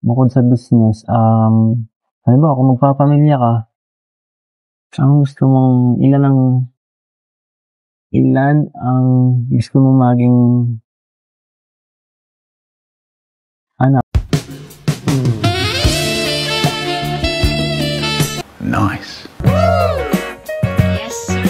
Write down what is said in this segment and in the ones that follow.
bukod sa business, halimbawa kung magpapamilya ka, ang gusto mong ilan ang gusto mong maging anak? Nice. Yes, sir.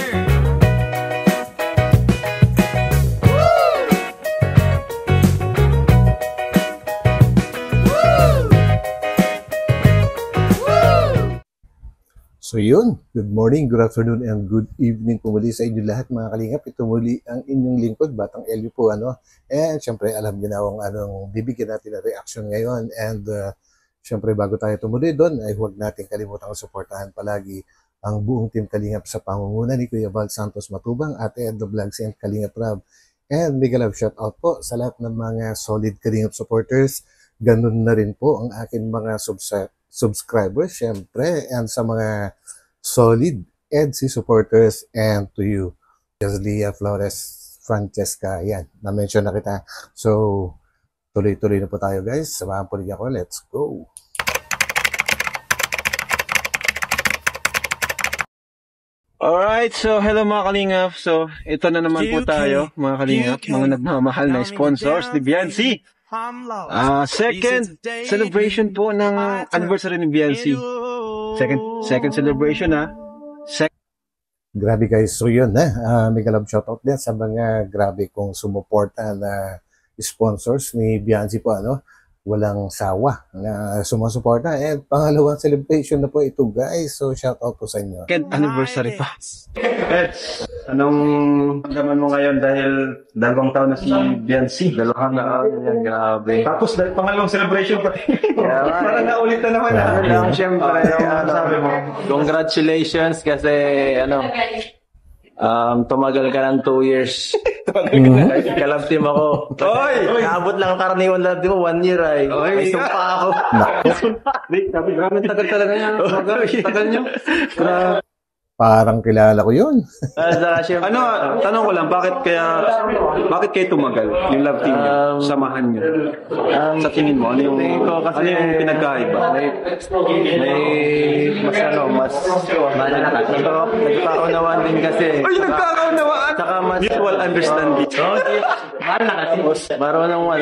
So yun, good morning, good afternoon, and good evening po muli sa inyo lahat mga kalingap. Ito muli ang inyong lingkod, Batang Elio po, And syempre, alam niyo na kung anong bibigyan natin na reaction ngayon. And syempre, bago tayo tumuli doon, ay huwag natin kalimutang suportahan palagi ang buong team Kalingap sa pangunguna ni Kuya Val Santos Matubang, Ate Edna Vlogs, and Kalingap Rab. And mega love shout out po sa lahat ng mga solid Kalingap supporters. Ganun na rin po ang akin mga subscribers, syempre, and sa mga solid EDC supporters, and to you, Leah Flores Francesca, yan, na-mention na kita. So, tuloy-tuloy na po tayo guys. Samahan po rin ako. Let's go! Alright, so hello mga kalingap. So, ito na naman po tayo, mga kalingap, mga nagmamahal na sponsors ni Biancy. Second celebration po ng anniversary ni Biancy. Second celebration Grabe guys, so yun mega love shoutout din sa mga grabe kong sumuporta na sponsors ni Biancy po, walang sawa na sumusuporta. And pangalawang celebration na po ito guys, so shoutout po sa inyo. Second anniversary pa. Eds, anong naman mo ngayon dahil 2 taon na si Biancy? 2 na yan, grabe. Tapos dahil pangalawang celebration pa. Parang naulit na naman. Lang, syempre, sabi mo. Congratulations kasi tumagal ka ng 2 years. Kalab team ako. Oy! Naabot lang ang karaniwan lab team mo, 1 year ay. May sumpa ako. Sabi, grabe tagal talaga niya. Tagal niyo. Parang kilala ko yun. Tanong ko lang, bakit kayo tumagal? Yung love team niyo, samahan niyo? Sa tingin mo, ano yung pinagkaiba? Mas nagkakaunawaan din kasi. Ay, nagkakaunawaan! Saka mas mutual understanding. Marunong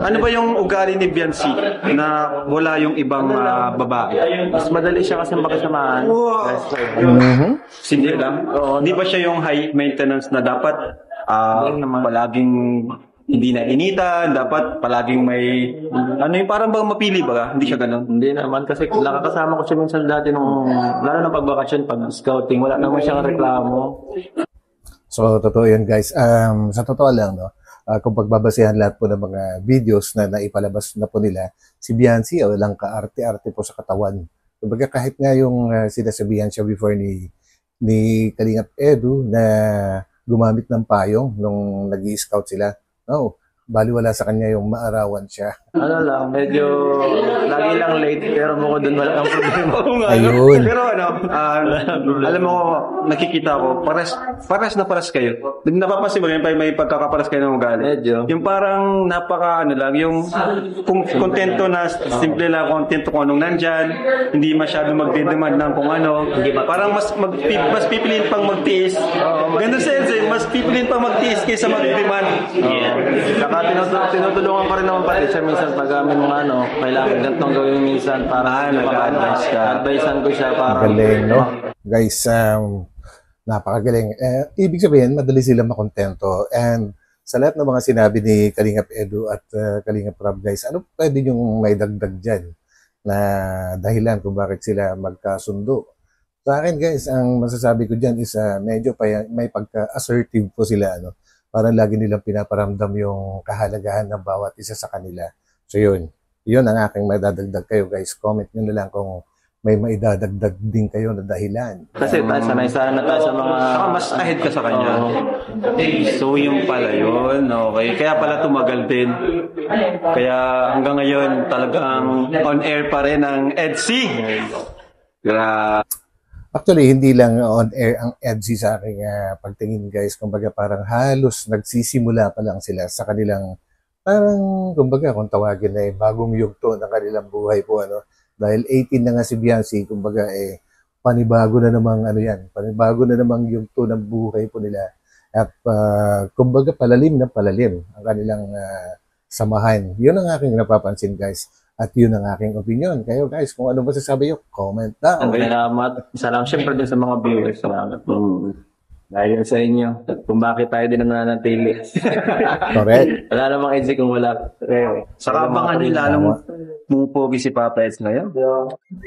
Ano ba yung ugali ni Biancy na wala yung ibang babae? mas madali siya kasi makisamahan. Simple lang? Hindi ba siya yung high maintenance na dapat palaging hindi na initan, dapat palaging may yung parang bang mapili ba? Hindi siya ganun? Hindi naman kasi nakakasama ko siya minsan dati nung lalo na pagbakasyon, pag scouting, wala naman siyang reklamo. So totoo yun guys. Sa totoo lang, kung pagbabasehan lahat po ng mga videos na naipalabas na po nila, si Biancy walang kaarte-arte po sa katawan. Kumbaga kahit nga yung sinasabihan siya before ni Kalingap Edu na gumamit ng payong nung nag-i-scout sila. No, baliwala sa kanya yung maarawan siya. Medyo lagi lang late pero bukod doon wala kang problema. Ayun. Pero alam mo, nakikita ko, pares na pares kayo. Napapansin mo, may pagkakapares kayo ng ugali. Medyo. Yung parang yung kontento na, simple lang kontento kung anong nandyan, hindi masyado magdedemand ng kung ano. Parang mas pipiliin pang magtiis. Ganun sense, mas pipiliin pang magtiis kaysa mag-demand. Saka tinutulungan ko rin naman pati siya minsan pag kailangan ganitong gawin minsan para nag-advise ka. Advisean ko siya para magaling, no? Guys, napakagaling. Ibig sabihin, madali sila makontento. And sa lahat ng mga sinabi ni Kalingap Edu at Kalingap Rab, guys, ano pwede yung may dagdag dyan na dahilan kung bakit sila magkasundo? Sa akin, guys, ang masasabi ko dyan is medyo may pagka-assertive po sila, Parang lagi nilang pinaparamdam yung kahalagahan ng bawat isa sa kanila. So yun ang aking madadagdag kayo guys. Comment nyo na lang kung may maidadagdag din kayo na dahilan. kasi sanay sana tayo sa mga Saka mas ahead ka sa kanya. So yung pala yun, okay. Kaya pala tumagal din. Kaya hanggang ngayon talagang on air pa rin ang EDC. Actually, hindi lang on air ang EDC sa aking pagtingin guys. Kumbaga parang halos nagsisimula pa lang sila sa kanilang parang, kumbaga, kung tawagin na bagong yugto ng kanilang buhay po, ano, dahil 18 na nga si Beyonce, kumbaga, panibago na namang, ano yan, panibago na namang yugto ng buhay po nila. At, kumbaga, palalim na palalim ang kanilang samahan. Yun ang aking napapansin, guys. At yun ang aking opinion. Kayo, guys, kung ano masasabi nyo, comment down. Salamat. Salamat syempre din sa mga viewers. Salamat. Dahil sa inyo. At kung bakit tayo din nananatili. Correct. Wala namang edge kung wala. Saka abangan nyo lalong pumupogi si Papa Eds ngayon.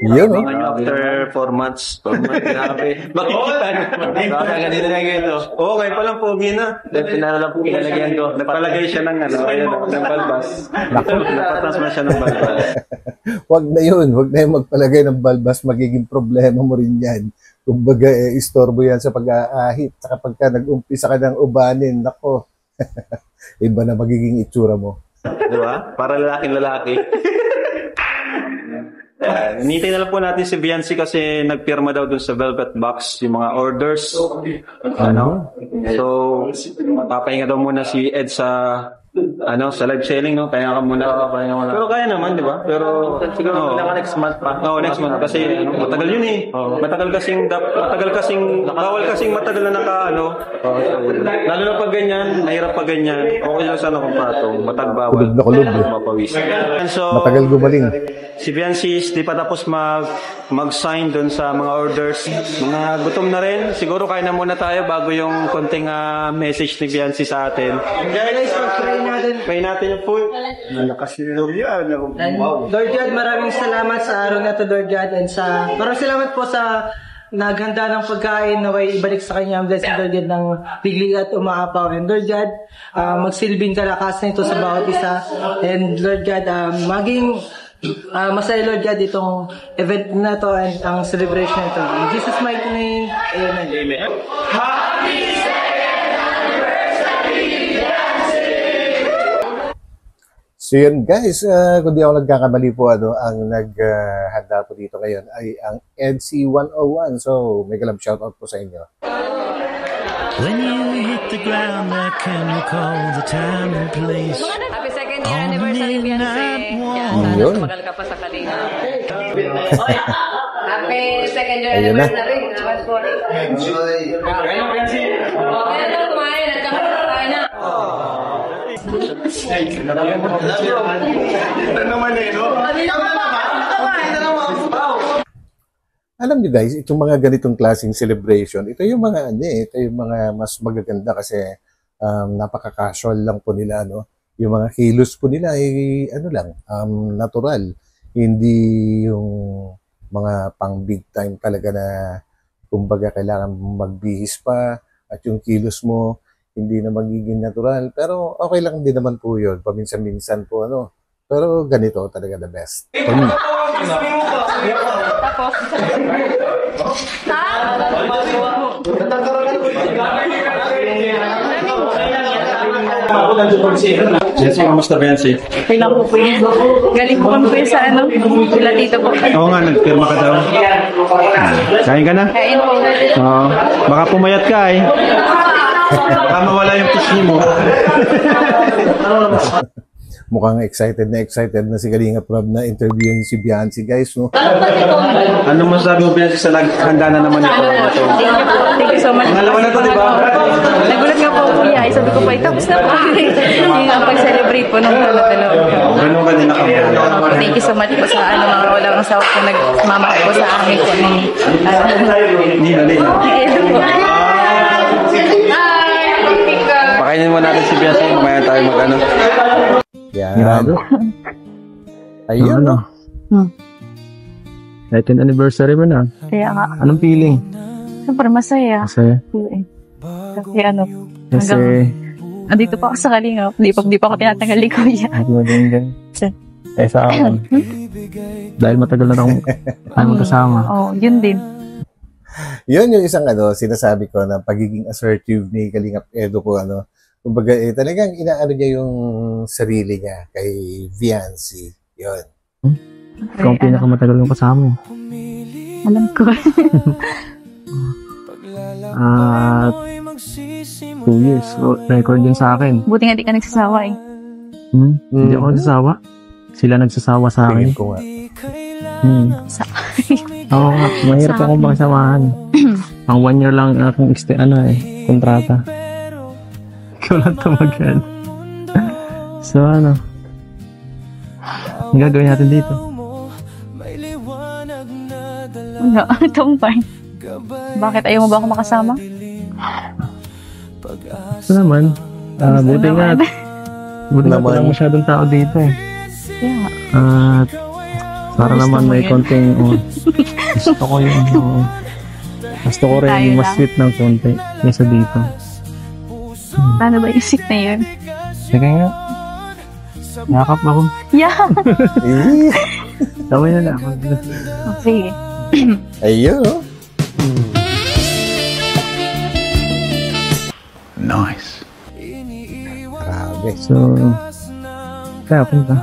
Yun, Abangan nyo after 4 months. 4 months, grabe. Makikita nyo. Baka ganito na ganito. Oo, ngayon pa lang pogi na. Pinara lang po kinalagyan ko. Nagpalagay siya ng ng balbas. Napatas na siya ng balbas. Wag na yung magpalagay ng balbas, magiging problema mo rin yan. Kumbaga, istorbo yan sa pag-aahit. Sa kapag ka nag-umpisa ka ng ubanin, nako, iba na magiging itsura mo. Diba? Para lalaki. Hinintay na lang po natin si Beyonce kasi nagpirma daw dun sa Velvet Box yung mga orders. So, papahinga daw muna si Ed sa live selling, no? Pahinga ka muna. Pero kaya naman, di ba? Pero siguro next month pa. Next month kasi matagal yun eh. Matagal kasing bawal kasing matagal na lalo na pag ganyan, mahirap pag ganyan. Okay lang sana kung patong, bawal. Kulog na kulog. Mapawis. So, Matagal gumaling. si Beyonce di pa tapos mag-sign doon sa mga orders. Mga gutom na rin. Siguro kaya na muna tayo bago yung konting message ni Beyonce sa atin. Pray natin yung food. Lord God, maraming salamat sa araw na to, Lord God, and maraming salamat po sa naghanda ng pagkain na way ibalik sa kanya ang blessing, Lord God, ng bigli at umaapaw. And Lord God, magsilbing kalakasan ito sa bawat isa. And Lord God, maging masaya, Lord God, itong event na to and ang celebration na to. In Jesus' mighty name, amen. Amen. So yun guys, kung di ako nagkakamali po, ang naghanda po dito ngayon ay ang EDC 101. So, mega love shoutout po sa inyo. When you hit the ground, I can recall the time and place. Happy second year anniversary, Beyonce. Yun. Tumagal ka pa sa kanina. Happy second year Ayun na. anniversary. Okay na kumain. Nagkakaroon na. Alam niyo guys, itong mga ganitong klaseng celebration, ito yung mga mas magaganda kasi napaka-casual lang po nila, no? Yung mga kilos po nila ay natural. Hindi yung mga pang big time talaga na kumbaga kailangan magbihis pa at yung kilos mo hindi na magiging natural. Pero okay lang din naman po yun. Paminsan-minsan po, Pero ganito talaga the best. For me. Beyonce, kamusta Beyonce? Okay lang po yun. Galing po kami po sa sila dito po. Oo nga, nagpirma ka daw. Kain ka na? Kain po. Oo. Baka pumayat ka eh. Baka mawala yung pisngi mo. Mukhang excited na si Kalinga Prab na interviewin si Beyonce, guys, no? Ano masasabi mo Beyonce sa naghanda na naman ito? Thank you so much. Pangalawa na to, di ba? Nagulat nga po kuya. Sabi ko po, tapos na po. Yung pag-celebrate po nung talo-talo. Ganun ka din nakabala. Thank you so much po sa mga walang asawa po nagmama po sa amin po. Nina. Ito po. Pakainin mo natin si Beyonce. Mamaya tayo mag-ano. Yan. Ayun, no? 19th anniversary mo na. Kaya nga. Anong feeling? Siyempre masaya. Kasi, Kasi kasi, andito pa ako sa Kalingap. Di pa ako tinatanggal ni Kuya. sa akin. Dahil matagal na akong magkasama. Oo, yun din. Yun yung isang sinasabi ko na pagiging assertive ni Kalingap Edo po, kumbaga, talagang inaano niya yung sarili niya kay Beyonce. Yun. Ikaw ang pinakamatagal yung kasama. Alam ko. At 2 years. So, record din sa akin. Buti nga di ka nagsasawa eh. Hindi ako nagsasawa. Sila nagsasawa sa akin. Tingin ko nga. Oo nga, mahirap akong makisamahan. Ang 1 year lang akong kontrata. Ikaw lang tamagan. So ano, ang gagawin natin dito? Wala, tumpay. Bakit ayaw mo ba ako makasama? Ito naman, buti nga. Buti nga Naman. walang masyadong tao dito eh. Yeah. At para Gusto naman mo may yun? konting gusto ko yung gusto ko rin Tayo yung mas lang. sweet ng konti kaysa dito. Paano ba yung seat na yun? Sige nga. Yakap ako. Yeah. Eh, Tawin na lang. Sige. ayun, oh. Nice. Grabe. So, kaya punta.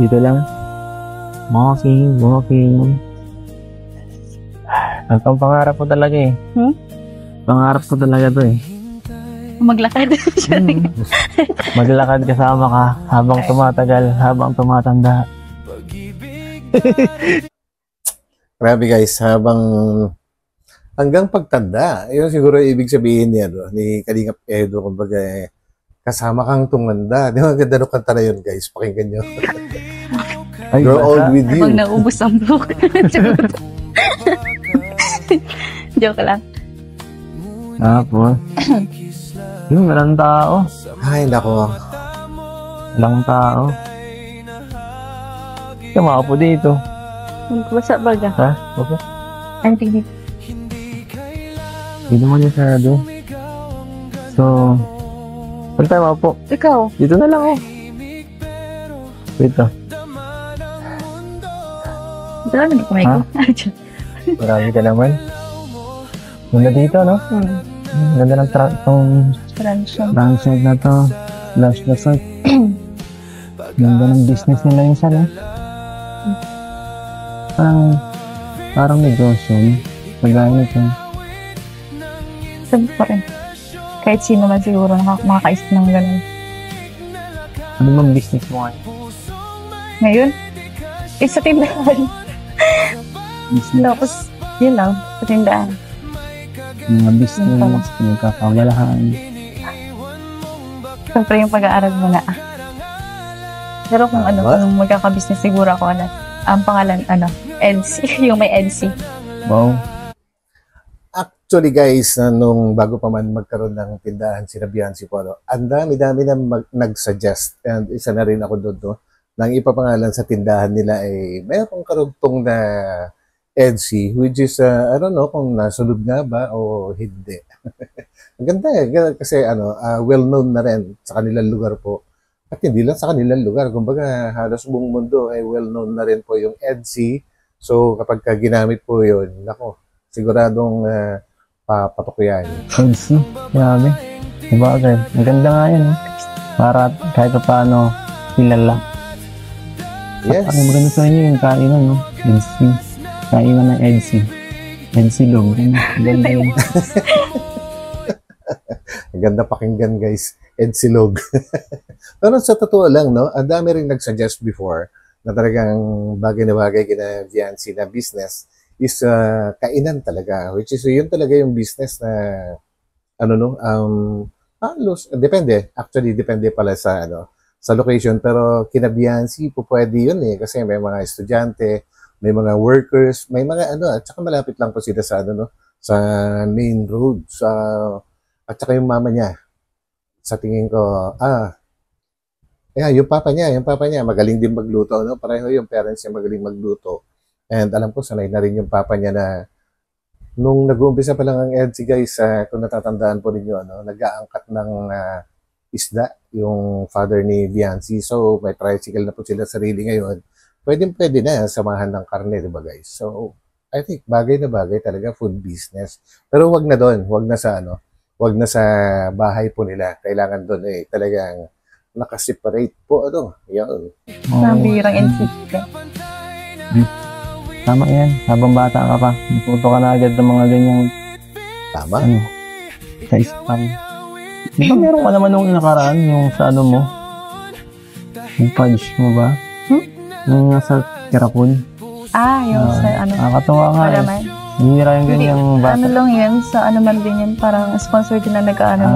Dito lang. Walking. Ang pangarap ko talaga eh. Pangarap ko talaga to eh. Maglakad. Maglakad kasama ka habang tumatagal, habang tumatanda. Grabe guys, hanggang pagtanda, yun siguro ibig sabihin niya, no, ni Kalingap Edo, kumbaga, kasama kang tumanda. Di ba, ganda nung kanta na yun, guys. Pakinggan nyo. Ay, Grow basta. old with you. Pag naubos ang book. Joke lang. Tapos, yun, walang tao. Ay, nako. Walang tao. Tama po dito. Basa baga. Ha? Okay. Ang tigit. Hindi naman yung sarado. So, saan tayo maupo? Ikaw. Dito na lang oh. Dito. Dami na kumay ko. Marami ka naman. Ganda dito, no? Ganda ng itong Transyon. branch na to. Lush Resort. Ganda ng business nila yung sana. Parang negosyo. Pagaya nito. Sabi pa rin. Kahit sino man siguro makakaisip ng ganun. Ano bang business mo ngayon? Ngayon, sa tindahan. Business. Tapos, yun lang, sa tindahan. Mga business, pinagkakawalahan. Siyempre yung pag-aaral mo na. Pero kung kung magkaka-business siguro ako, ang pangalan, EDC, yung may EDC. Wow. Actually, guys, nung bago pa man magkaroon ng tindahan si Beyonce po, ang dami-dami na nag-suggest. And isa na rin ako doon, no? Nang ipapangalan sa tindahan nila ay mayroong karugtong na EDC, which is, I don't know kung nasunod nga ba o hindi. Ang ganda eh, kasi well-known na rin sa kanilang lugar po. At hindi lang sa kanilang lugar, kumbaga halos buong mundo ay well-known na rin po yung EDC. So kapag ginamit po yun, nako, siguradong papatok yan. EDC, grabe. Sabagay, maganda nga yun. Para kahit paano kilala. Yes. Ang maganda sa inyo yung kainan, no? EDC. Kainan ng EDC. EDC log. Ganda yun. Ang ganda pakinggan, guys. Edsilog. Pero sa totoo lang, no, ang dami rin nag-suggest before na talagang bagay na bagay kina Viancy na business is kainan talaga. Which is, yun talaga yung business na halos, depende. Actually, depende pala sa sa location. Pero kina Viancy po pwede yun eh. Kasi may mga estudyante, may mga workers, may mga at saka malapit lang po sila sa sa main road. At saka yung mama niya. Sa tingin ko, yung papa niya, magaling din magluto, no? Pareho yung parents niya magaling magluto. And alam ko, sanay na rin yung papa niya na nung nag-uumpisa pa lang ang EDC, guys, kung natatandaan po ninyo, nag-aangkat ng isda, yung father ni Viancy. So, may tricycle na po sila sarili ngayon. Pwede na samahan ng karne, di ba, guys? So, I think bagay na bagay talaga food business. Pero wag na doon, wag na sa bahay po nila. Kailangan doon talagang nakaseparate po yan. Nabirang NCT. Tama yan. Habang bata ka pa, natuto ka na agad ng mga ganyang Tama. sa ispan. Di ba meron ka naman nung nakaraan yung sa mo? Yung fudge mo ba? Yung nasa Kirapun. Yung sa ano. Nakakatawa nga eh. Malaman. Bihira yung ganyang bata. Ano lang yan, sa ano man din yan, parang sponsor din na nag-ano.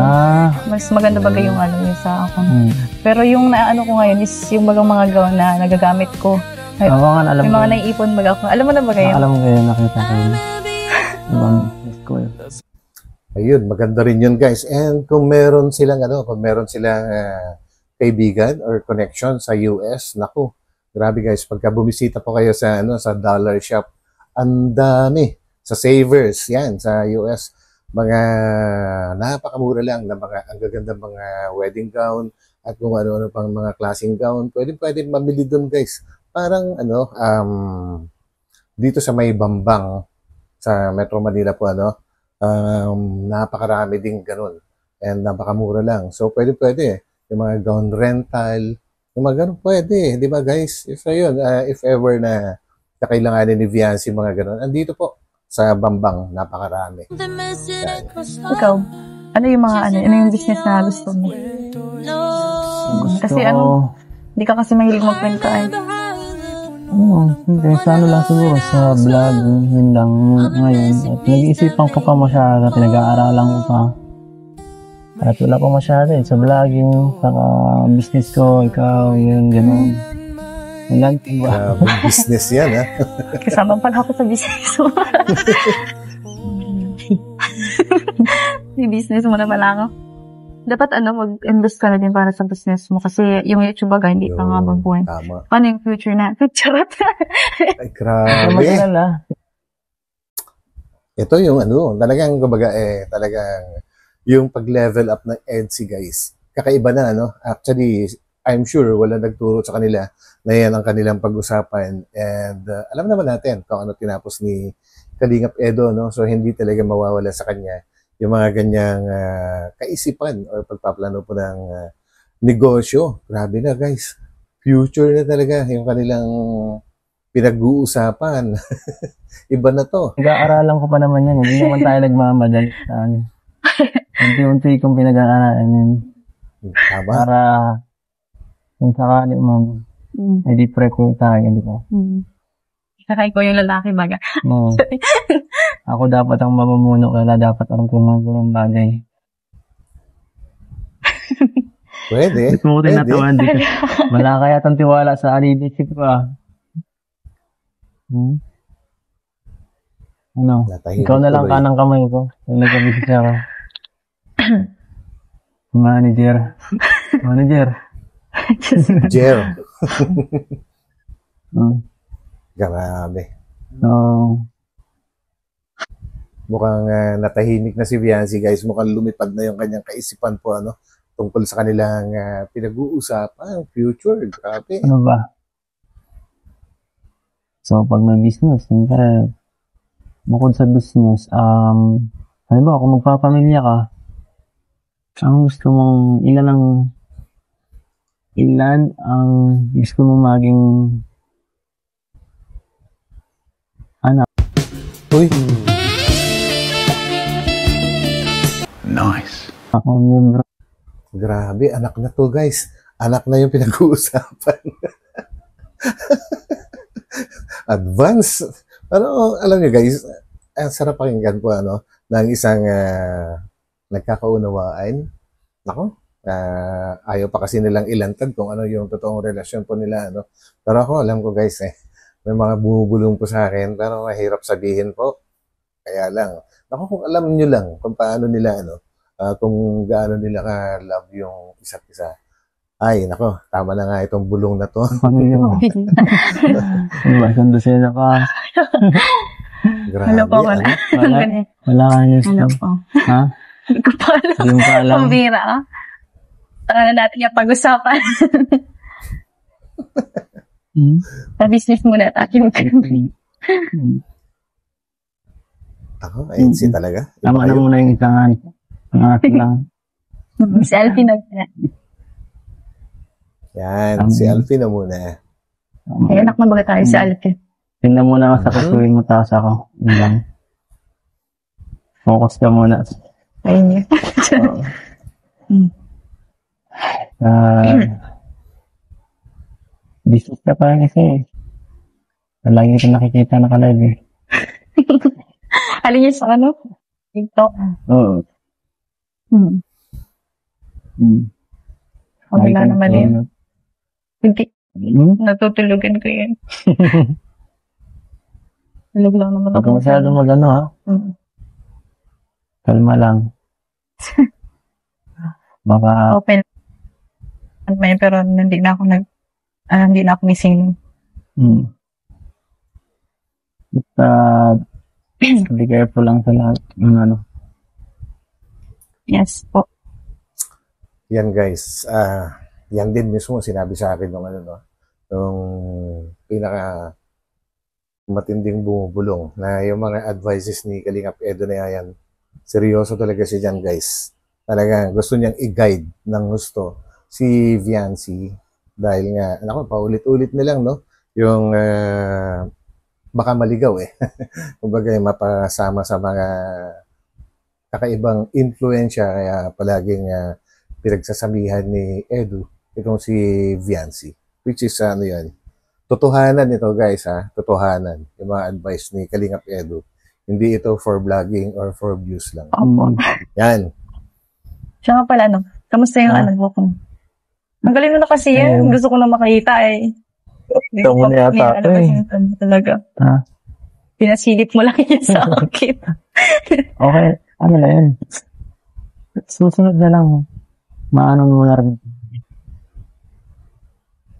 Mas maganda bagay yung ano yun sa ako. Pero yung naano ko ngayon is yung mga gown na nagagamit ko. Oo nga, alam may ko. mga naiipon baga ko. Alam mo na ba kayo? Alam mo kayo, nakita ko yun. Ayun, maganda rin yun guys. And kung meron silang kaibigan or connection sa US, naku, grabe guys, pagka bumisita po kayo sa dollar shop, ang dami sa Savers, yan, sa US, mga napakamura lang na mga ang gagandang mga wedding gown at kung ano-ano pang mga klaseng gown. Pwede mamili doon guys. Parang dito sa may Bambang sa Metro Manila po napakarami ding ganun and napakamura lang. So pwede yung mga gown rental, yung mga ganun pwede, di ba guys? If ever na kakailanganin ni Viancy mga ganun, andito po sa Bambang, napakarami. Yan. Ikaw, ano yung mga ano yung business na gusto mo? Kasi hindi ka kasi mahilig magkwenta eh. Hindi. Sa lang siguro, sa vlog, yun lang ngayon. At nag-iisipan ko pa masyado, pinag-aaralan ko pa. At wala pa masyado sa vlogging, saka business ko, ikaw, yun, gano'n. Wala ba? Business yan, ha? Kasama pala ako sa business mo. May business mo naman ako. Dapat mag-invest ka na din para sa business mo kasi yung YouTube baga hindi pa nga magbuhay. Tama. Paano yung future na? Charot. Ay, grabe. Ito yung talagang kumbaga talagang yung pag-level up ng EDSI guys. Kakaiba na Actually, I'm sure wala nagturo sa kanila na yan ang kanilang pag-usapan and alam naman natin kung ano tinapos ni Kalingap Edo, So hindi talaga mawawala sa kanya yung mga ganyang kaisipan or pagpaplano po ng negosyo. Grabe na guys. Future na talaga yung kanilang pinag-uusapan. Iba na to. Nag-aaralan ko pa naman yan. Hindi naman tayo nagmamadali. Unti-unti kong pinag-aaralan yun. Tama. Para kung sakali hindi pre-ko tayo, hindi po. Saka ikaw yung lalaki baga. No. Ako dapat ang mamumuno, kaya dapat ang kumagawa ng bagay. Pwede. Ito mo tinatawan dito. Wala kaya tang tiwala sa leadership ko Ikaw na lang kanang kamay ko. Yung nagkabisip ako. Manager. Jer. Grabe. Mukhang natahimik na si Viancy guys. Mukhang lumipad na yung kanyang kaisipan po tungkol sa kanilang pinag-uusapan, future. Grabe. Ano ba? So, pag may business, siyempre, bukod sa business, halimbawa, kung magpapamilya ka, ang gusto mong, ilan ang gusto mong maging anak? Uy! Nice. Ako membro. Grabe, anak na to guys. Anak na yung pinag-uusapan. Advance. Pero alam niyo guys, ang sarap pakinggan po ng isang nagkakaunawaan. Nako, ayaw pa kasi nilang ilantad kung ano yung totoong relasyon po nila. Pero ako, alam ko guys, may mga bumubulong po sa akin, pero mahirap sabihin po. Kaya lang, nako kung alam niyo lang kung paano nila, kung gaano nila ka-love yung isa't isa. Ay, nako, tama na nga itong bulong na to. Pamilya mo. Sandosena ka. Grabe. Hello po, wala. Wala ka niya. Hello po. Ha? Hindi ko pa alam. Hindi mo pa alam. Pambira ka. Saka na natin yung pag-usapan. Sa business muna tayo. Ako, ANC talaga. Tama na muna yung itangan. Ang atin lang. Selfie na. Yan, si Alfie na muna. Ay, anak na baga tayo si Alfie. Tingnan muna ako sa kusuin mo, taas ako. Yun lang. Focus ka muna. Ayun yun. Business ka pa kasi. Lagi ko nakikita naka-live eh. Alin niya sa ano? TikTok. Oo. Wala naman yun. Hindi. Hmm? Natutulugan ko yun. Tulog lang naman Huwag ka masyadong mag-ano ha. Kalma lang. Baka, Open. Pero hindi na ako gising. basta, be careful lang sa lahat. Ano. Yes po. Yan guys, yan din mismo sinabi sa akin nung ano, no, nung pinaka matinding bumubulong na yung mga advices ni Kalingap Edo na yan, seryoso talaga siya dyan guys. Talaga gusto niyang i-guide ng gusto si Viancy dahil nga, paulit-ulit na lang, no, yung baka maligaw eh. Kumbaga mapasama sa mga kakaibang influensya kaya palaging pinagsasabihan ni Edu itong si Viancy, which is ano yan, totohanan ito guys totohanan yung mga advice ni Kalingap Edu, hindi ito for vlogging or for views lang. Yan. Siya nga pala, kamusta yung anak mo? Magaling mo na kasi yan. Gusto ko na makita eh. Ikaw mo na yata talaga. Pinasilip mo lang yan sa akin. Okay, ano na yun? Susunod na lang. Maano mo na rin.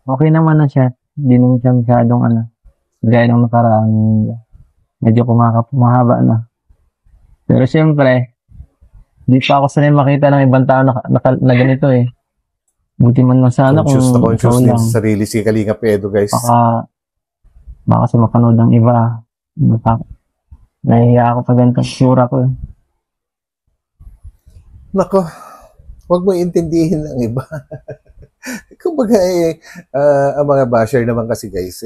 Okay naman na siya. Hindi naman siya masyadong gaya ng nakaraan. Medyo mahaba na. Pero siyempre, hindi pa ako sanay makita ng ibang tao na ganito eh. Buti man lang sana conscious din sa sarili si Kalingap Edo guys. Baka sa mapanood ng iba. Nahihiya ako sa ganitong sura ko eh. Nako, huwag mo intindihin ang iba. Kumbaga ang mga basher naman kasi guys,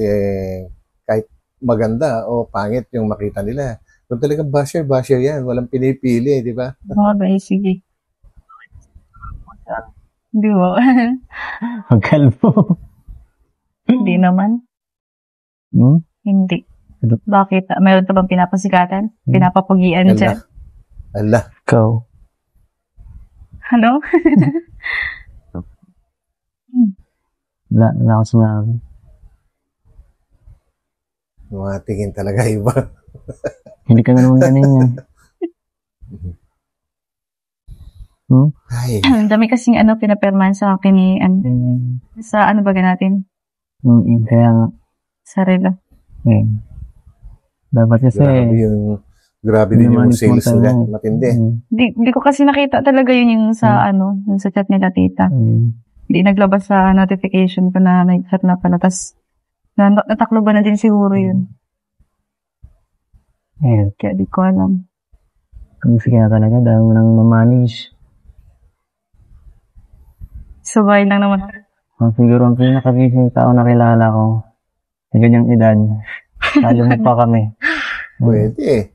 kahit maganda o pangit yung makita nila, kung talagang basher yan, walang pinipili, di ba? Okay, sige. Hindi ba? Magkalbo. Hindi naman. Hindi. Bakit? Mayroon ka bang pinapasikatan? Pinapapugian dyan? Ala. Ikaw. Ano? Wala ako sinabi. Mga tingin talaga iba. Hindi ka na naman ganin yan. Ay. Ang dami kasing pinapirmahan sa akin ni sa ba natin? Kaya nga. Sarili. Dapat kasi grabe din yung sales nila. Matindi. Hindi ko kasi nakita talaga yun yung sa yung sa chat nila tita. Hindi naglabas sa notification ko na may chat na pala. Tapos natakloban na din siguro yun. Kaya di ko alam. Kung sige na talaga dahil mo nang mamanage. Sabay lang naman. Siguro ang pinaka-busy tao na kilala ko sa ganyang edad. Lalo mo pa kami. Pwede.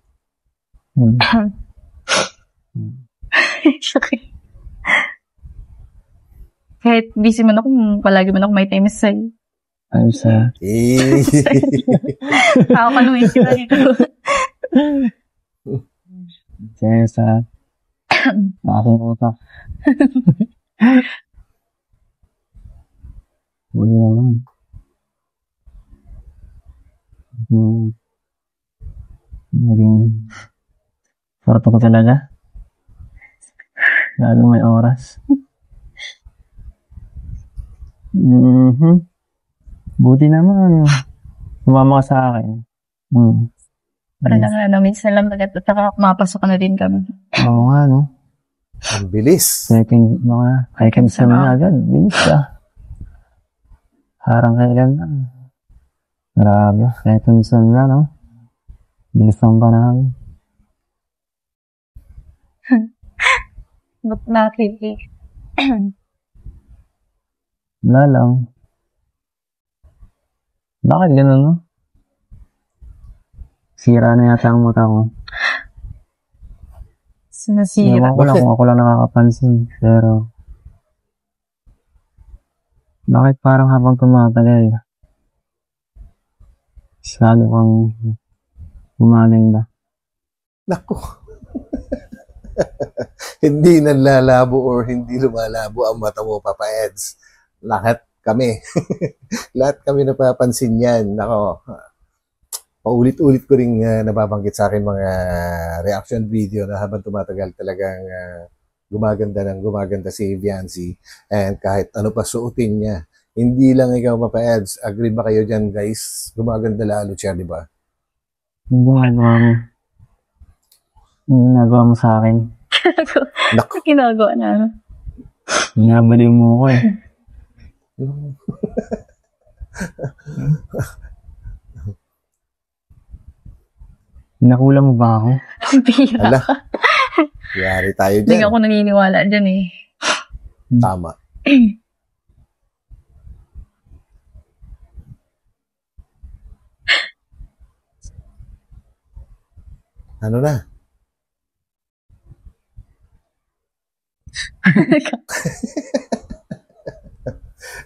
Kahit busy man ako, palagi man ako may time sa'yo. Ano sa? Ako ka naman sila dito. Kaya sa aking utak. Wala naman. Naging sarap ako talaga. Lalo may oras. Buti naman. Sumama ka sa akin. Minsan lang at saka mapasok na din kami. Oo nga, no? Ang bilis. I can say na agad. Bilis ka. Harang kailan na. Grabe. Kahit minsan na, no? Bilis ang panahon. Ba't nakikik? Wala lang. Bakit ganun, no? Sira na yata ang mata ko. Sinasira. Ewan ko lang kung ako lang nakakapansin. Pero, bakit parang habang tumatagal, Masyado kang gumaganda. Naku. Hindi nalalabo or hindi lumalabo ang mata mo, Papa Eds. Lahat kami. Lahat kami napapansin yan. Nako. Paulit-ulit ko rin nababanggit sa akin mga reaction video na habang tumatagal talagang gumaganda si Viancy. And kahit ano pa suotin niya. Hindi lang ikaw, Papa Eds. Agree ba kayo dyan, guys? Gumaganda lalo siya, di ba? Ginagawa mo sa akin. Naku. Ginagawa na. Binabaliw mo ko eh. Pinakulang mo ba ako? Bira. Ala. Yari tayo Hindi dyan. ako naniniwala dyan eh. Tama. Ano na?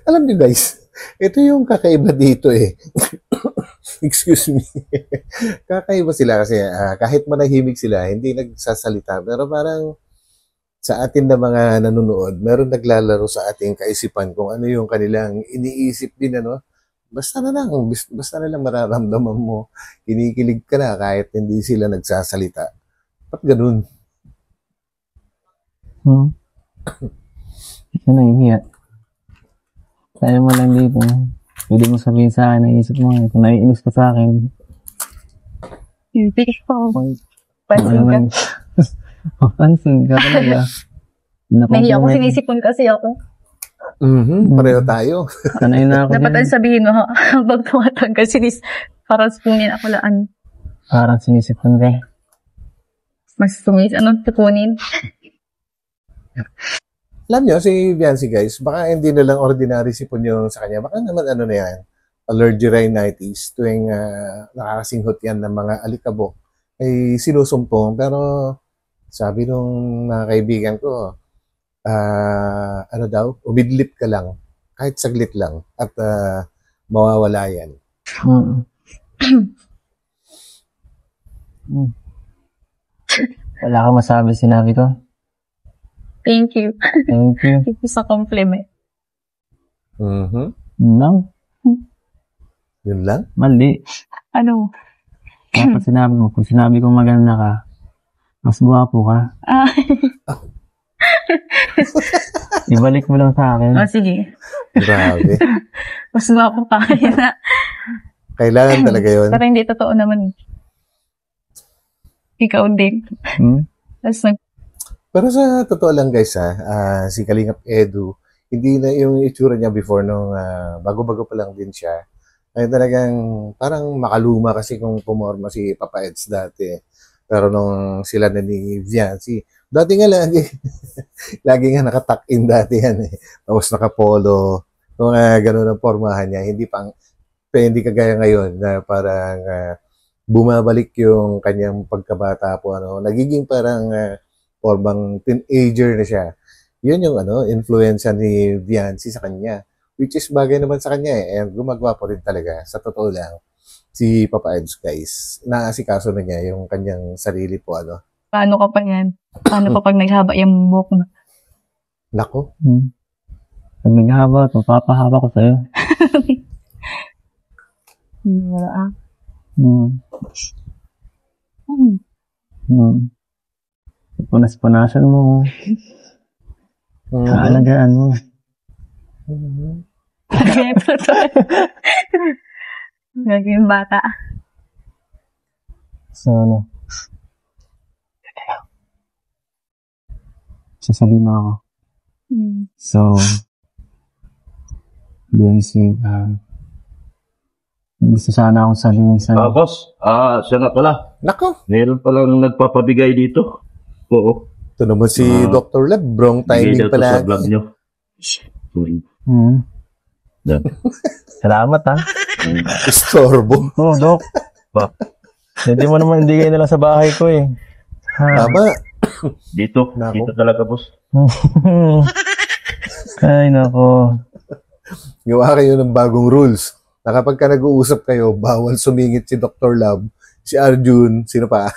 Alam niyo guys, ito yung kakaiba dito eh. Excuse me. Kakaiba sila kasi kahit manahimik sila, hindi nagsasalita. Pero parang sa atin na mga nanonood, meron naglalaro sa ating kaisipan kung ano yung kanilang iniisip din, ano. Basta na lang mararamdaman mo. Kinikilig ka na kahit hindi sila nagsasalita. Ba't ganun? Ito nahihiya. Kaya mo lang dito. Pwede mo sabihin sa akin, naisip mo kung naiinis ka sa akin. Hindi ko. Pansin ka. Pansin ka talaga. Nahiya ako, sinisipon kasi ako. Pareho tayo. Sanay na ako Dapat dyan. ang sabihin mo, habang tumatanggal, parang sipunin ako laan. Parang sinisipon ka. Mas tupunin. Alam nyo, si Viancy guys, baka hindi na lang ordinary sipon yung sa kanya. Baka naman ano na yan, allergic rhinitis, tuwing nakakasinghot yan ng mga alikabok, ay sinusumpong. Pero sabi nung mga kaibigan ko, ano daw, umidlip ka lang, kahit saglit lang, at mawawala yan. Wala ka masabi sinabi ko. Thank you. Thank you. Thank you sa compliment. Yun lang. Yun lang? Mali. Ano? Dapat sinabi mo, kung sinabi ko maganda ka, mas guwapo ka. Ibalik mo lang sa akin. Sige. Grabe. Mas guwapo pa kaya na. Kailangan talaga yun. Pero hindi totoo naman. Ikaw din. Tapos Pero sa totoo lang guys si Kalingap Edu, hindi na yung itsura niya before nung bago-bago pa lang din siya. Ay talagang parang makaluma kasi kung pumorma si Papa Eds dati. Pero nung sila na ni Viancy, dati nga lagi nga nakatuck-in dati yan eh. Tapos nakapolo. Kung gano'n ang pormahan niya, hindi kagaya ngayon na parang bumabalik yung kanyang pagkabata po. Nagiging parang formang teenager na siya. Yun yung influensya ni Viancy sa kanya. Which is bagay naman sa kanya eh. And gumagawa po rin talaga. Sa totoo lang, si Papa Eds guys, naasikaso na niya yung kanyang sarili po. paano ka pa yan? Paano pa pag naghaba yung buhok mo? Nako. Pag naghaba, papahaba ko sa'yo. Wala Punas-punasan mo. Kaalagaan mo. Gagawin bata. So, sasabihin mo ako. So, Viancy, gusto sana akong sabihin sa'yo. Boss, siya nga pala. Nako. Meron palang nagpapabigay dito. Oo. Ito naman si Dr. Leb. Wrong timing Bigay daw to pala. sa vlog nyo. Salamat ha. Istorbo. Oo, Dok. Hindi mo naman indigay nila sa bahay ko eh. Tama. Dito. Nako. Dito talaga, boss. Ay, nako. Gawa kayo ng bagong rules. na kapag ka nag-uusap kayo, bawal sumingit si Dr. Love, si Arjun, sino pa?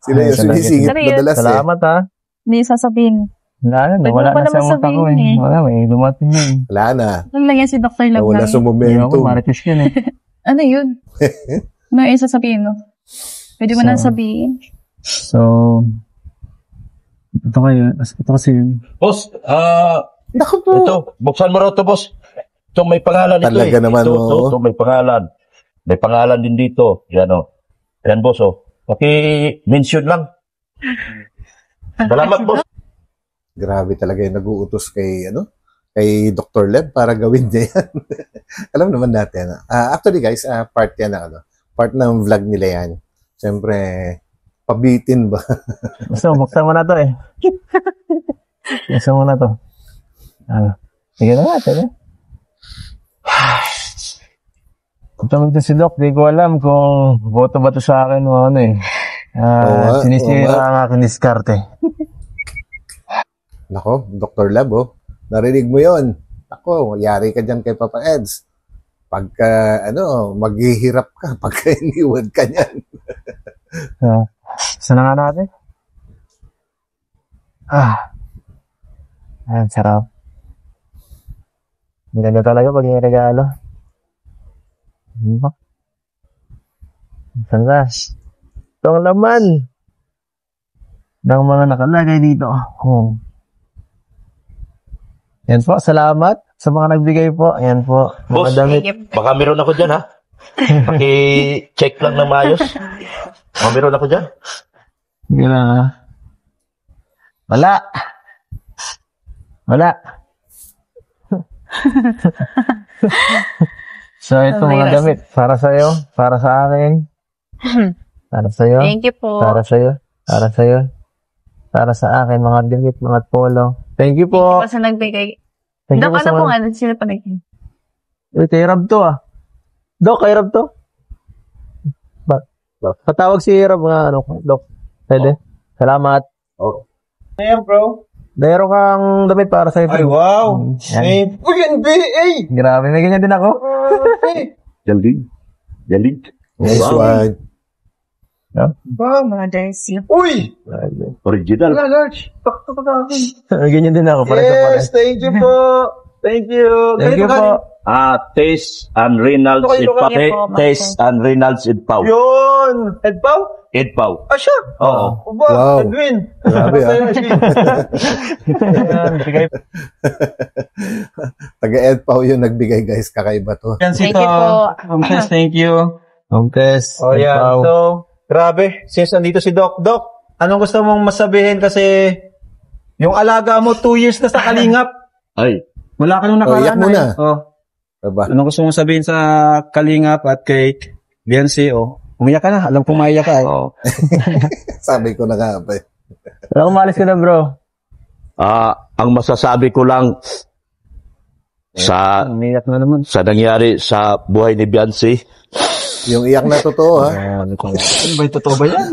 Sila yung sumisingit madalas Salamat ha. Hindi sasabihin. Wala na, Pwede wala mo pala na sa utak ko masabihin eh. eh. Wala, may dumating yun. Wala na. Ano lang yan si Dr. Love Wala lang sa yun. Hindi ako, momentum. marites yun eh. Ano yun? Ano yung sasabihin mo? Pwede mo na sabihin. So, ito kasi yun. Boss, Naku po. ito, buksan mo raw ito, boss. Ito, may pangalan ito Talaga naman, Ito, may pangalan. May pangalan din dito. Yan, Yan, boss, Paki-mention lang. Salamat, boss. Grabe talaga yung nag-uutos kay Dr. Lev para gawin niya yan. Alam naman natin. Actually guys, part yan part ng vlog nila yan. Siyempre, pabitin ba? So, buksan mo na to eh. Buksan mo na to. Sige na natin eh. Kung si Doc, di ko alam kung boto ba to sa akin o ano eh. Sinisira ang aking diskarte. Nako, Dr. Lab, narinig mo yon. Ako, yari ka dyan kay Papa Eds. Pagka, maghihirap ka, pagka iniwan ka niyan. Saan na nga natin? Ayan, sarap. Maganda talaga pag yung regalo. Sandas. Ito ang laman ng mga nakalagay dito. Yan po, salamat sa mga nagbigay po. Ayan po, mga Boss, damit. baka meron ako dyan, ha? Paki-check lang ng maayos. Baka meron ako dyan. Hindi na. Wala. So, ito mga damit. Para sa'yo, para sa akin. Para sa'yo. Thank you po. Para sa'yo. Para sa'yo. Para sa akin, mga damit, mga polo. Thank you po. Kasi nagbigay. Thank you Dok, po sa ano po mga... nga? Sila pa nagbigay. Kay Rab to Dok, kay Rab to? Patawag si Rab nga, Dok. Pwede? Salamat. Ayan, bro. Meron kang damit para sa'yo. Ay, wow. Yan. Uy, NBA! Grabe, may ganyan din ako. Jalig. Nice one. Wow, mga jersey. Uy! Original. Large. May ganyan din ako. Yes, thank you po. Thank you. Thank you po. Taste and Reynolds Ito kayo, Paki. Taste and Reynolds Pau. Yun. Edpaw? Pau. Siya. Oo. Uba, Wow. Edwin. Grabe Taga-Ed Pao yung nagbigay guys, kakaiba to. Thank you po. Thank you. Test. Oh, yeah. So, grabe. Since andito si Doc. Doc, anong gusto mong masabihin kasi yung alaga mo 2 years na sa Kalingap. Ay. Wala ka nung Iyak nakaraan. mo na. Diba? Anong gusto mong sabihin sa Kalingap at kay Biancy? Umiyak ka na. Alam kong maiyak ka. Sabi ko na nga pa. Wala, umalis ka na bro. Ang masasabi ko lang sa Umiyak na naman. nangyari sa buhay ni Biancy, Yung iyak na totoo ha. Ano ba yung totoo ba yan?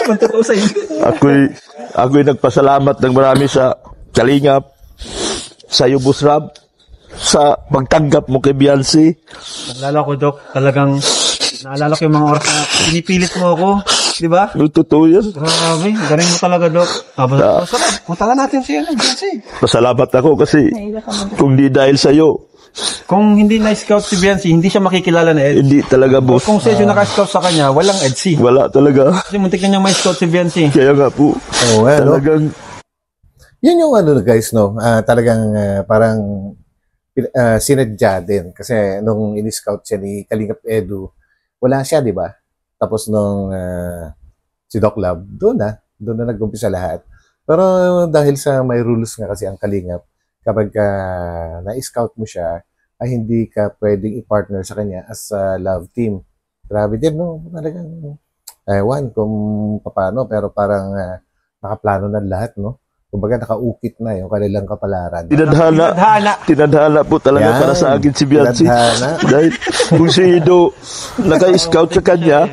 Kung totoo sa inyo. ako'y nagpasalamat ng marami sa Kalingap, sa iyo, Boss Rab, sa pagtanggap mo kay Biancy. Naalala ko, Doc, talagang naalala ko yung mga oras na pinipilit mo ako. Di ba? Yung totoo yan. Grabe, galing mo talaga, Doc. Punta na natin siya. Pasalamat ako kasi kung di dahil sa iyo, Kung hindi na-scout si Biancy, hindi siya makikilala na Ed. hindi talaga, boss. Kung siya yung naka-scout sa kanya, walang EDC. Wala talaga. Kasi muntik na niyang ma-scout si Biancy. Kaya nga po, talagang Yun yung guys, no? Talagang parang sinadya din. Kasi nung in-scout siya ni Kalingap Edu, wala siya, di ba? Tapos nung si Doc Lab, doon na nag-umpisa lahat. Pero dahil sa may rules nga kasi ang Kalingap, kapag na-scout mo siya, ay hindi ka pwedeng i-partner sa kanya as a love team. Grabe din, no? Talagang, ewan kung paano, pero parang nakaplano na lahat, no? Kumbaga nakaukit na yung kanilang kapalaran. tinadhana po talaga Yan. para sa akin si Biancy. Tinadhana. Dahil kung si Ido naka-scout sa kanya,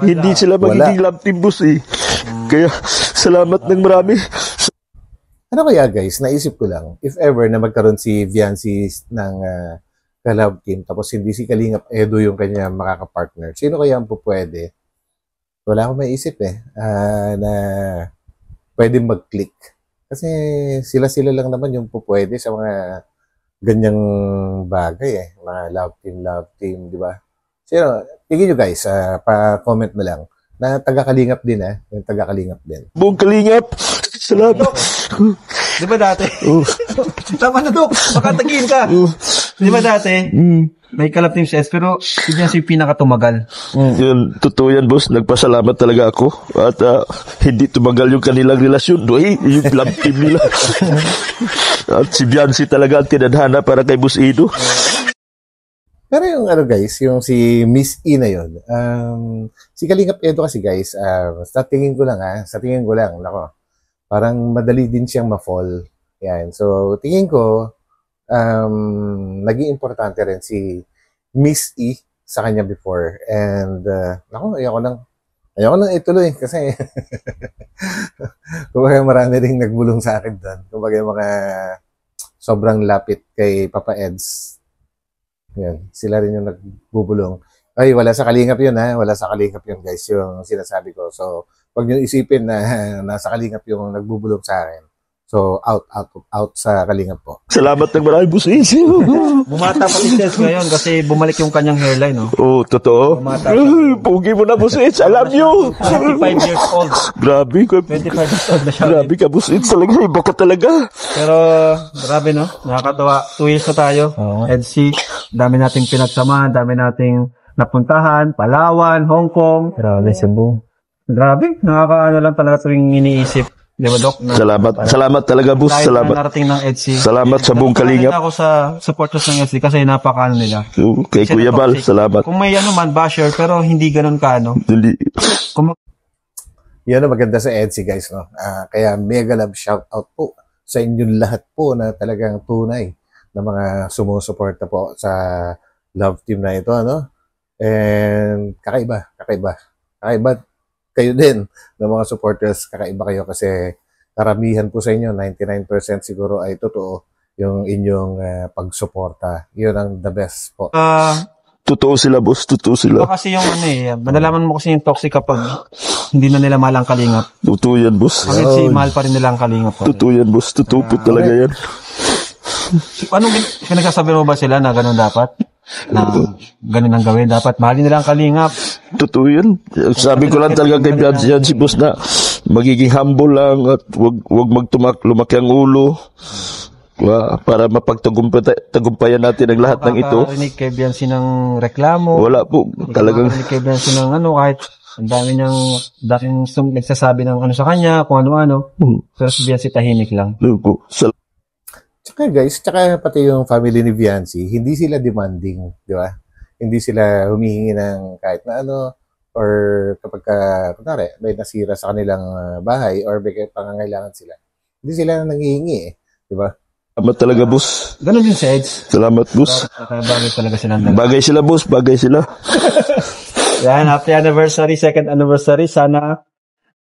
hindi sila magiging love team, boss eh. Kaya salamat ng marami. Ano kaya guys, naisip ko lang, if ever na magkaroon si Viancy ng ka-love team, tapos hindi si Kalingap Edo yung kanya makakapartner, sino kaya ang pupwede? Wala akong maisip na pwede mag-click. Kasi sila-sila lang naman yung pupwede sa mga ganyang bagay mga love team, di ba? So, tingin nyo guys, pa-comment na lang na taga-Kalingap din yung taga-Kalingap din. Buong Kalingap, salamat. Di ba dati? Tama na, Dok. Makatagin ka. Di ba dati? May kalab team si S, pero hindi niya si pinakatumagal. Yun, totoo yan, boss. Nagpasalamat talaga ako. At hindi tumagal yung kanilang relasyon. Yung love team nila. At si Viancy talaga ang tinadhana para kay Boss Ido. Pero yung guys, yung si Miss E na yun, si Kalingap Edo kasi guys, sa tingin ko lang, nako, parang madali din siyang ma-fall. Yan. So, tingin ko, naging importante rin si Miss E sa kanya before. And, nako, ayoko nang ituloy kasi kumbaga marami rin nagbulong sa akin doon. Kumbaga mga sobrang lapit kay Papa Eds. Yan, sila rin yung nagbubulong. Ay, wala sa Kalingap yun Wala sa Kalingap yun guys, yung sinasabi ko. So, wag niyo isipin na nasa Kalingap yung nagbubulong sa akin. So, out sa Kalingap po. Salamat ng marami, Boss Ido. Bumata pa si Tess ngayon kasi bumalik yung kanyang hairline, no? Oo, totoo. Pugi mo na, Boss Ido. I love you. 25 years old. Grabe ka. 25 years old na siya. Grabe ka, Boss Ido. Talaga, iba ka talaga. Pero, grabe, no? Nakakatawa. 2 years na tayo. EDC, dami nating pinagsamahan, dami nating napuntahan, Palawan, Hong Kong. Grabe, Cebu. Grabe, nakakaano lang talaga tuwing iniisip. Di ba, Doc? Salamat talaga, boss. Dahil Salamat. na narating ng EDC. Salamat sa buong Kalingap. Ako sa supporters ng EDC kasi napakaano nila. Kay Kuya Bal, salamat. Kung may man, basher, pero hindi ganun kaano. Hindi. Yan ang maganda sa EDC guys, no? Kaya mega love shout out po sa inyong lahat po na talagang tunay na mga sumusuporta po sa love team na ito, no? And kakaiba kayo din ng mga supporters, kakaiba kayo kasi karamihan po sa inyo, 99% siguro ay totoo yung inyong pagsuporta. Yun ang the best po. Totoo sila, boss. Totoo sila. Kasi yung malalaman mo kasi yung toxic kapag hindi na nila mahal ang Kalingap. Totoo yan, boss. Hanggang mahal pa rin nila ang Kalingap. Totoo yan, boss. Totoo po talaga yan. Anong pinagsasabi mo ba sila na ganun dapat? Na ganun ang gawin? Dapat mahalin nila ang Kalingap. Totoo yan. Sabi ko lang talaga kay Viancy, boss, na magiging humble lang at wag lumaki ang ulo. Para mapagtagumpayan natin ang lahat ng ito. Nakakarinig kay Viancy ng reklamo. Wala po. Talagang nakakarinig kay Viancy ng kahit ang dami niyang nagsasabi ng sa kanya, kung ano-ano. Pero si Viancy tahimik lang. Tsaka pati yung family ni Viancy, hindi sila demanding, di ba? Hindi sila humihingi ng kahit na or kapag kunwari, may nasira sa kanilang bahay or may pangangailangan sila. Hindi sila nanghihingi di ba? Salamat talaga, boss. Ganun yung sa EDS. Salamat, boss. Bagay talaga sila. Bagay sila, boss. Bagay sila. Yan, happy anniversary, second anniversary. Sana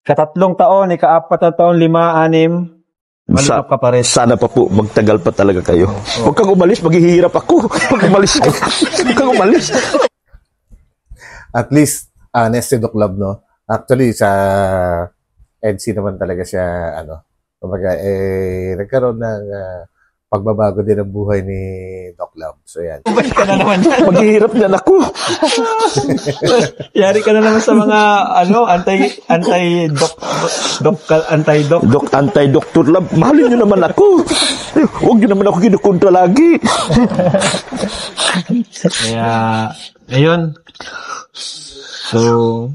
katatlong taon, ika-4 na taon, 5, 6, malipap ka pa rin. Sana pa po, magtagal pa talaga kayo. Huwag kang umalis, maghihirap ako. Huwag umalis ka. Huwag kang umalis. At least, honest si Doc Love, no? Actually, sa EDC naman talaga siya, kumbaga, nagkaroon ng pagbabago din ang buhay ni Doc Love. So, yan. Balik ka na naman. Maghihirap niyan ako. Yari ka na naman sa mga, Anti-Doctor Love. Mahalin niyo naman ako. Huwag niyo naman ako kinukontra lagi. Kaya, ayun. So,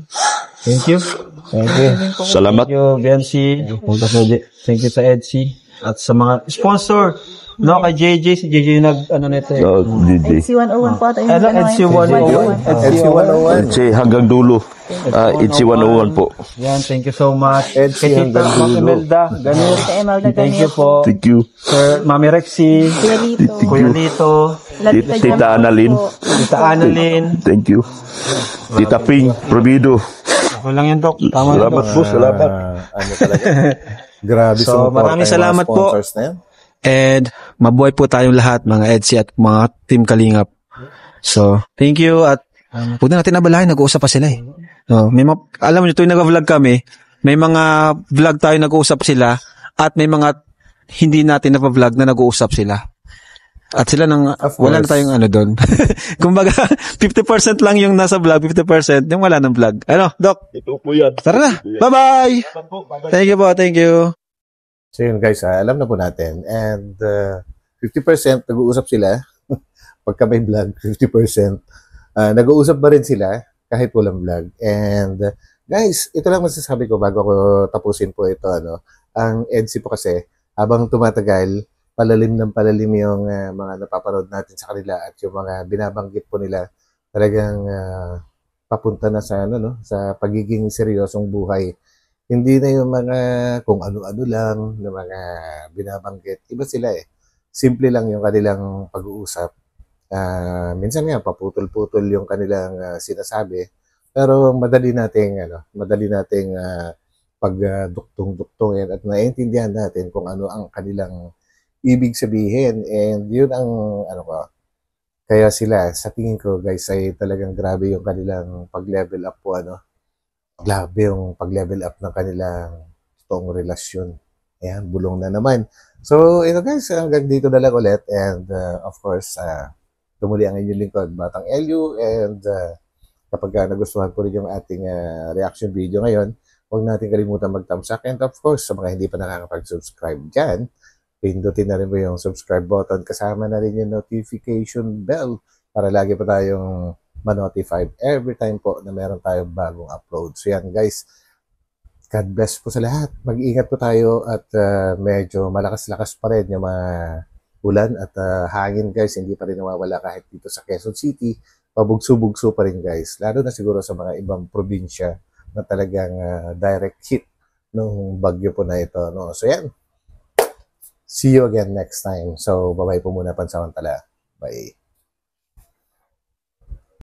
thank you. Salamat. Thank you, Viancy. Thank you sa EDC. At sa mga sponsor, kay JJ, si JJ nito JJ. EDC-101 po ata. EDC-101. EDC hanggang dulo. EDC-101 po. Yan, thank you so much. EDC hanggang dulo. Imelda, Ganit. Thank you po. Thank you. Sir Mami Rexy. Kuya Lito. Tita Annalyn. Thank you. Tita Ping, Provido. Ako lang yun, Doc. Tama Salamat po, salamat. Talaga. Grabe So, sumuporta maraming yung mga salamat po. sponsors na yan. And mabuhay po tayong lahat, mga EDSI at mga Team Kalingap. So, thank you at huwag na natin abalahin, nag-uusap pa sila eh. So, alam mo nyo, tuwing nag-vlog kami, may mga vlog tayo nag-uusap sila at may mga hindi natin na-vlog na nag-uusap sila. At sila wala na tayong ano doon. Kumbaga, 50% lang yung nasa vlog, 50% yung wala ng vlog. Ano, Doc? Ito po yan. Tara na. Bye-bye! Thank you po, thank you. So yun guys, alam na po natin. And 50% nag-uusap sila. Pagka may vlog, 50%. Nag-uusap ba rin sila kahit walang vlog. And guys, ito lang masasabi ko bago ko tapusin po ito. Ang EDSI po kasi, habang tumatagal, palalim ng palalim yung mga napapanood natin sa kanila at yung mga binabanggit po nila talagang papunta na sa sa pagiging seryosong buhay. Hindi na yung mga kung ano-ano lang na mga binabanggit. Iba sila eh. Simple lang yung kanilang pag-uusap. Minsan nga paputol-putol yung kanilang sinasabi. Pero madali nating pagduktong-duktongin at naiintindihan natin kung ano ang kanilang ibig sabihin. And yun ang kaya sila sa tingin ko guys ay talagang grabe yung kanilang pag-level up po Grabe yung pag-level up ng kanilang toong relasyon. Ayan, bulong na naman. So, ito guys, hanggang dito na lang ulit. And of course, tumuli ang inyong lingkod, Batang Elio. And kapag nagustuhan po rin yung ating reaction video ngayon, huwag natin kalimutan mag-thumbs up. And of course, sa mga hindi pa nakakapag-subscribe dyan, pindutin na rin mo yung subscribe button. Kasama na rin yung notification bell para lagi pa tayong ma-notified every time po na meron tayong bagong upload. So yan guys, God bless po sa lahat. Mag-iingat po tayo at medyo malakas-lakas pa rin yung mga ulan at hangin guys. Hindi pa rin nawawala kahit dito sa Quezon City. Pabugso-bugso pa rin guys. Lalo na siguro sa mga ibang probinsya na talagang direct hit ng bagyo po na ito. So yan. See you again next time. So bye-bye po muna pansamantala. Bye.